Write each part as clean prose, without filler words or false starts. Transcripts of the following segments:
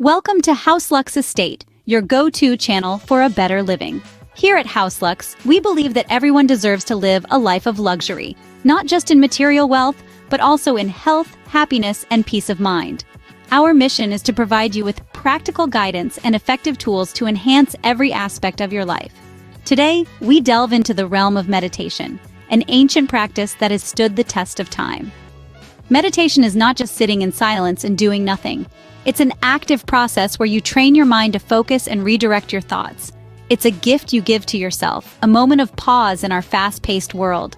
Welcome to House Lux Estate, your go-to channel for a better living. Here at House Lux, we believe that everyone deserves to live a life of luxury, not just in material wealth, but also in health, happiness, and peace of mind. Our mission is to provide you with practical guidance and effective tools to enhance every aspect of your life. Today, we delve into the realm of meditation, an ancient practice that has stood the test of time. Meditation is not just sitting in silence and doing nothing. It's an active process where you train your mind to focus and redirect your thoughts. It's a gift you give to yourself, a moment of pause in our fast-paced world.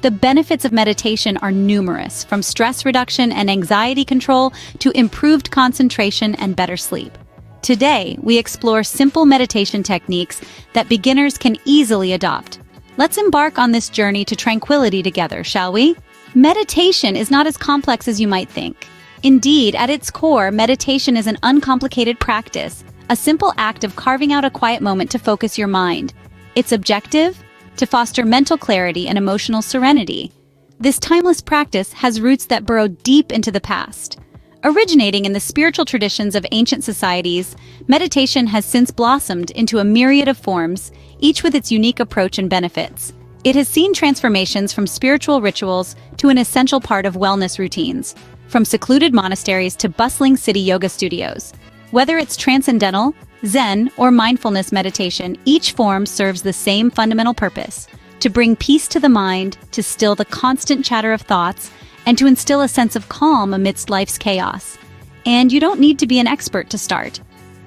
The benefits of meditation are numerous, from stress reduction and anxiety control to improved concentration and better sleep. Today, we explore simple meditation techniques that beginners can easily adopt. Let's embark on this journey to tranquility together, shall we? Meditation is not as complex as you might think. Indeed, at its core, meditation is an uncomplicated practice, a simple act of carving out a quiet moment to focus your mind. Its objective? To foster mental clarity and emotional serenity. This timeless practice has roots that burrow deep into the past. Originating in the spiritual traditions of ancient societies, meditation has since blossomed into a myriad of forms, each with its unique approach and benefits. It has seen transformations from spiritual rituals to an essential part of wellness routines, from secluded monasteries to bustling city yoga studios. Whether it's transcendental, Zen, or mindfulness meditation, each form serves the same fundamental purpose: to bring peace to the mind, to still the constant chatter of thoughts, and to instill a sense of calm amidst life's chaos. And you don't need to be an expert to start.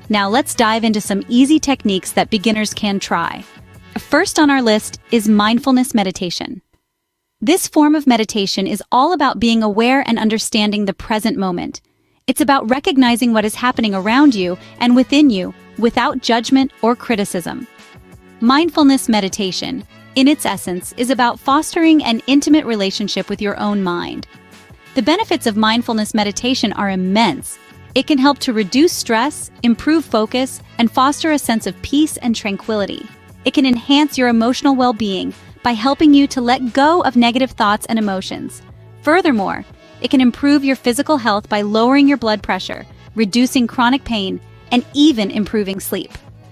Now let's dive into some easy techniques that beginners can try. First on our list is mindfulness meditation. This form of meditation is all about being aware and understanding the present moment. It's about recognizing what is happening around you and within you without judgment or criticism. Mindfulness meditation, in its essence, is about fostering an intimate relationship with your own mind. The benefits of mindfulness meditation are immense. It can help to reduce stress, improve focus, and foster a sense of peace and tranquility. It can enhance your emotional well-being by helping you to let go of negative thoughts and emotions. Furthermore, it can improve your physical health by lowering your blood pressure, reducing chronic pain, and even improving sleep.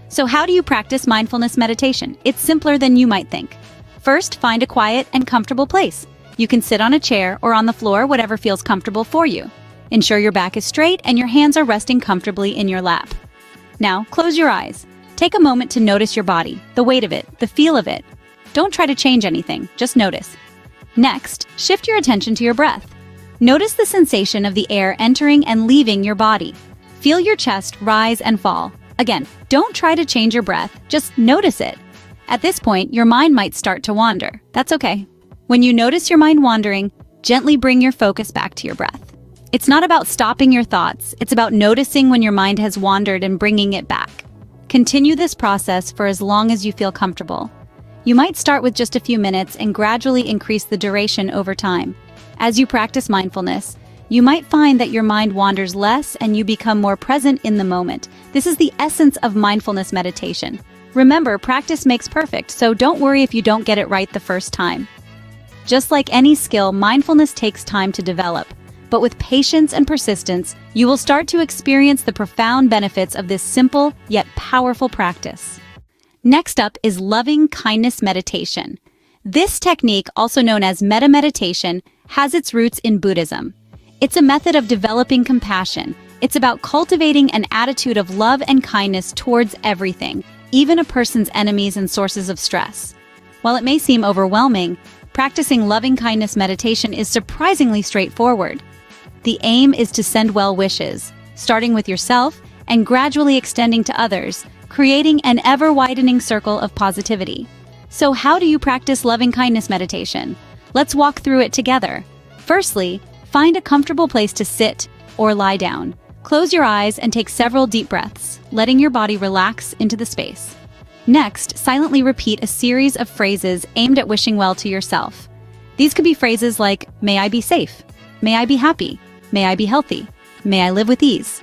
So how do you practice mindfulness meditation? It's simpler than you might think. First, find a quiet and comfortable place. You can sit on a chair or on the floor, whatever feels comfortable for you. Ensure your back is straight and your hands are resting comfortably in your lap. Now, close your eyes. Take a moment to notice your body, the weight of it, the feel of it. Don't try to change anything, just notice. Next, shift your attention to your breath. Notice the sensation of the air entering and leaving your body. Feel your chest rise and fall. Again, don't try to change your breath, just notice it. At this point, your mind might start to wander. That's okay. When you notice your mind wandering, gently bring your focus back to your breath. It's not about stopping your thoughts, it's about noticing when your mind has wandered and bringing it back. Continue this process for as long as you feel comfortable. You might start with just a few minutes and gradually increase the duration over time. As you practice mindfulness, you might find that your mind wanders less and you become more present in the moment. This is the essence of mindfulness meditation. Remember, practice makes perfect, so don't worry if you don't get it right the first time. Just like any skill, mindfulness takes time to develop. But with patience and persistence, you will start to experience the profound benefits of this simple yet powerful practice. Next up is loving kindness meditation. This technique, also known as metta meditation, has its roots in Buddhism. It's a method of developing compassion. It's about cultivating an attitude of love and kindness towards everything, even a person's enemies and sources of stress. While it may seem overwhelming, practicing loving kindness meditation is surprisingly straightforward. The aim is to send well wishes, starting with yourself and gradually extending to others, creating an ever-widening circle of positivity. So how do you practice loving kindness meditation? Let's walk through it together. Firstly, find a comfortable place to sit or lie down. Close your eyes and take several deep breaths, letting your body relax into the space. Next, silently repeat a series of phrases aimed at wishing well to yourself. These could be phrases like, "May I be safe," "May I be happy," "May I be healthy," "May I live with ease."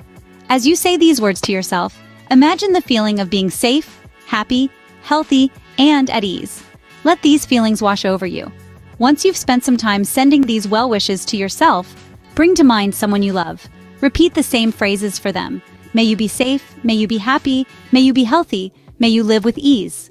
As you say these words to yourself, imagine the feeling of being safe, happy, healthy, and at ease. Let these feelings wash over you. Once you've spent some time sending these well wishes to yourself, bring to mind someone you love. Repeat the same phrases for them. May you be safe, may you be happy, may you be healthy, may you live with ease.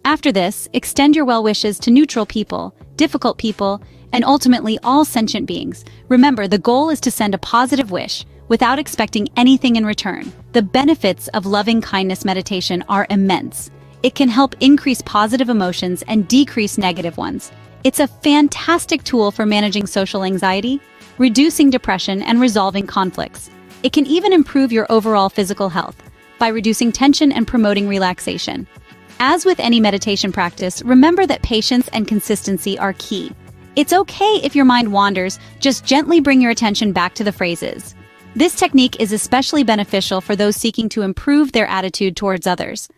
After this, extend your well wishes to neutral people, difficult people, and ultimately all sentient beings. Remember, the goal is to send a positive wish without expecting anything in return. The benefits of loving kindness meditation are immense. It can help increase positive emotions and decrease negative ones. It's a fantastic tool for managing social anxiety, reducing depression, and resolving conflicts. It can even improve your overall physical health by reducing tension and promoting relaxation. As with any meditation practice, remember that patience and consistency are key. It's okay if your mind wanders, just gently bring your attention back to the phrases. This technique is especially beneficial for those seeking to improve their attitude towards others.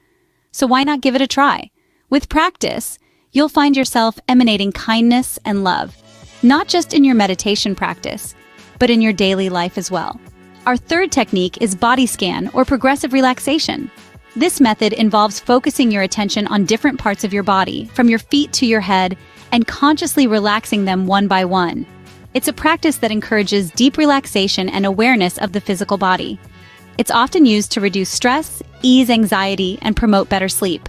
So why not give it a try? With practice, you'll find yourself emanating kindness and love, not just in your meditation practice, but in your daily life as well. Our third technique is body scan or progressive relaxation. This method involves focusing your attention on different parts of your body, from your feet to your head, and consciously relaxing them one by one. It's a practice that encourages deep relaxation and awareness of the physical body. It's often used to reduce stress, ease anxiety, and promote better sleep.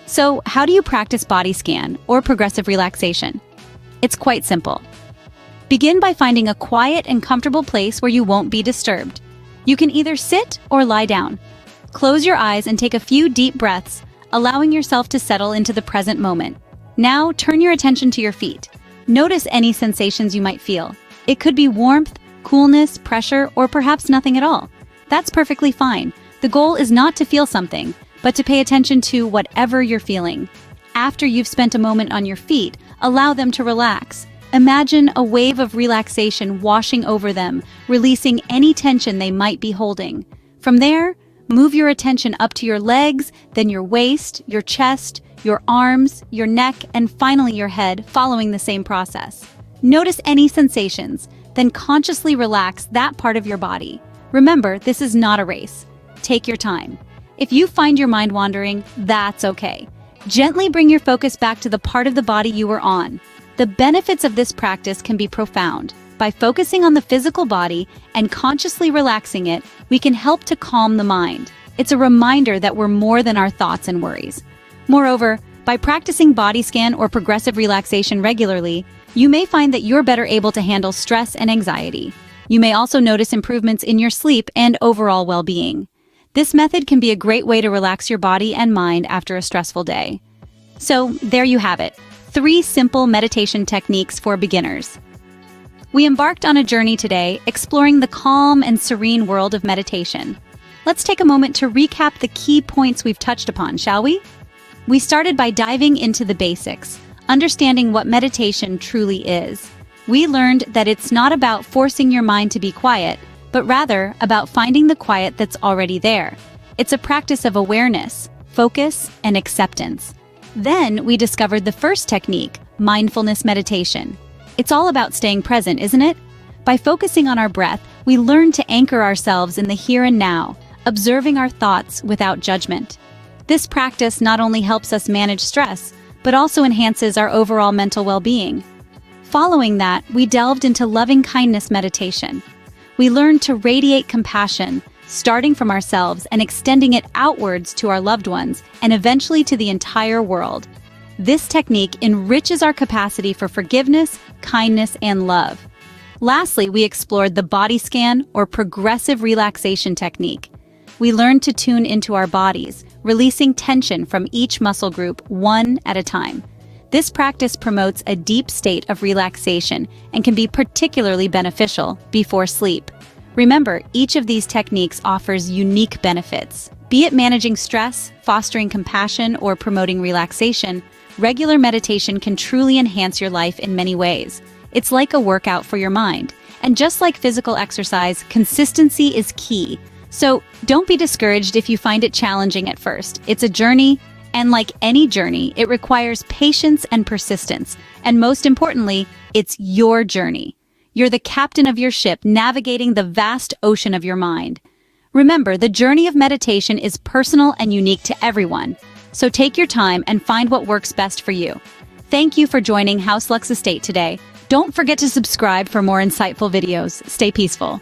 So, how do you practice body scan or progressive relaxation? It's quite simple. Begin by finding a quiet and comfortable place where you won't be disturbed. You can either sit or lie down. Close your eyes and take a few deep breaths, allowing yourself to settle into the present moment. Now, turn your attention to your feet. Notice any sensations you might feel. It could be warmth, coolness, pressure, or perhaps nothing at all. That's perfectly fine. The goal is not to feel something, but to pay attention to whatever you're feeling. After you've spent a moment on your feet, allow them to relax. Imagine a wave of relaxation washing over them, releasing any tension they might be holding. From there, move your attention up to your legs, then your waist, your chest, your arms, your neck, and finally your head, following the same process. Notice any sensations, then consciously relax that part of your body. Remember, this is not a race. Take your time. If you find your mind wandering, that's okay. Gently bring your focus back to the part of the body you were on. The benefits of this practice can be profound. By focusing on the physical body and consciously relaxing it, we can help to calm the mind. It's a reminder that we're more than our thoughts and worries. Moreover, by practicing body scan or progressive relaxation regularly, you may find that you're better able to handle stress and anxiety. You may also notice improvements in your sleep and overall well-being. This method can be a great way to relax your body and mind after a stressful day. So, there you have it. 3 simple meditation techniques for beginners. We embarked on a journey today, exploring the calm and serene world of meditation. Let's take a moment to recap the key points we've touched upon, shall we? We started by diving into the basics, understanding what meditation truly is. We learned that it's not about forcing your mind to be quiet, but rather about finding the quiet that's already there. It's a practice of awareness, focus, and acceptance. Then we discovered the first technique, mindfulness meditation. It's all about staying present, isn't it? By focusing on our breath, we learn to anchor ourselves in the here and now, observing our thoughts without judgment. This practice not only helps us manage stress, but also enhances our overall mental well-being. Following that, we delved into loving kindness meditation. We learned to radiate compassion, starting from ourselves and extending it outwards to our loved ones and eventually to the entire world. This technique enriches our capacity for forgiveness, kindness, and love. Lastly, we explored the body scan or progressive relaxation technique. We learned to tune into our bodies, releasing tension from each muscle group one at a time. This practice promotes a deep state of relaxation and can be particularly beneficial before sleep. Remember, each of these techniques offers unique benefits. Be it managing stress, fostering compassion, or promoting relaxation, regular meditation can truly enhance your life in many ways. It's like a workout for your mind. And just like physical exercise, consistency is key. So don't be discouraged if you find it challenging at first. It's a journey, and like any journey, it requires patience and persistence. And most importantly, it's your journey. You're the captain of your ship, navigating the vast ocean of your mind. Remember, the journey of meditation is personal and unique to everyone. So take your time and find what works best for you. Thank you for joining House Lux Estate today. Don't forget to subscribe for more insightful videos. Stay peaceful.